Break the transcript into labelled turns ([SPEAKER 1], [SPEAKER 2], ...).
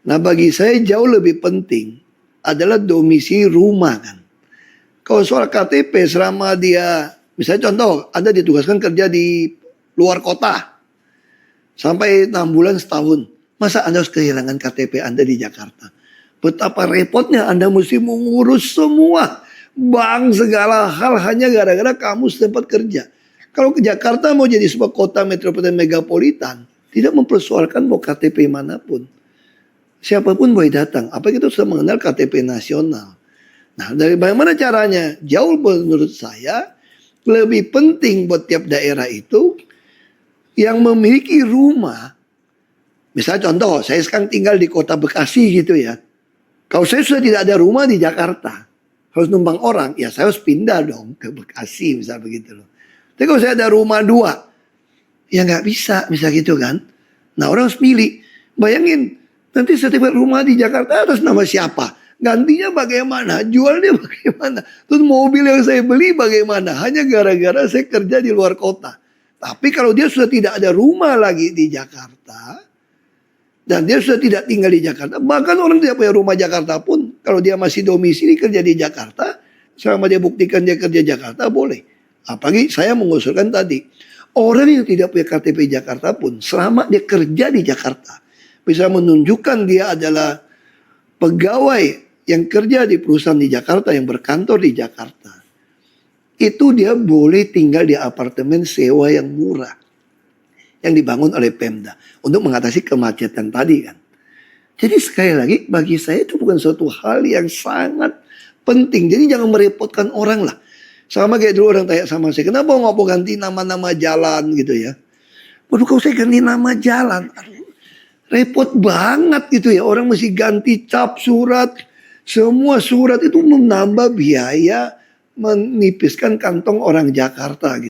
[SPEAKER 1] Nah bagi saya jauh lebih penting adalah domisili rumah kan. Kalau soal KTP selama dia, misalnya contoh, Anda ditugaskan kerja di luar kota sampai 6 bulan setahun. Masa Anda harus kehilangan KTP Anda di Jakarta? Betapa repotnya Anda mesti mengurus semua bank segala hal hanya gara-gara kamu sempat kerja. Kalau ke Jakarta mau jadi sebuah kota metropolitan megapolitan, tidak mempersoalkan mau KTP manapun. Siapapun boleh datang. Apa kita sudah mengenal KTP nasional? Nah, dari bagaimana caranya? Jauh menurut saya lebih penting buat tiap daerah itu yang memiliki rumah. Misalnya contoh, saya sekarang tinggal di kota Bekasi gitu ya. Kalau saya sudah tidak ada rumah di Jakarta, harus numpang orang, ya saya harus pindah dong ke Bekasi misalnya begitu loh. Tapi kalau saya ada rumah 2, ya nggak bisa, misalnya gitu kan. Nah orang harus milih. Bayangin, nanti sertifikat rumah di Jakarta atas nama siapa? Gantinya bagaimana? Jualnya bagaimana? Terus mobil yang saya beli bagaimana? Hanya gara-gara saya kerja di luar kota. Tapi kalau dia sudah tidak ada rumah lagi di Jakarta, dan dia sudah tidak tinggal di Jakarta, bahkan orang tidak punya rumah Jakarta pun, kalau dia masih domisili kerja di Jakarta, selama dia buktikan dia kerja Jakarta, boleh. Apalagi saya mengusulkan tadi, orang yang tidak punya KTP Jakarta pun, selama dia kerja di Jakarta, bisa menunjukkan dia adalah pegawai yang kerja di perusahaan di Jakarta, yang berkantor di Jakarta, itu dia boleh tinggal di apartemen sewa yang murah yang dibangun oleh Pemda untuk mengatasi kemacetan tadi kan. Jadi sekali lagi bagi saya itu bukan suatu hal yang sangat penting. Jadi jangan merepotkan orang lah. Sama kayak dulu orang tanya sama saya, kenapa nggak mau ganti nama-nama jalan gitu ya. Waduh kalau saya ganti nama jalan, aduh, repot banget gitu ya. Orang mesti ganti cap surat. Semua surat itu menambah biaya, menipiskan kantong orang Jakarta gitu.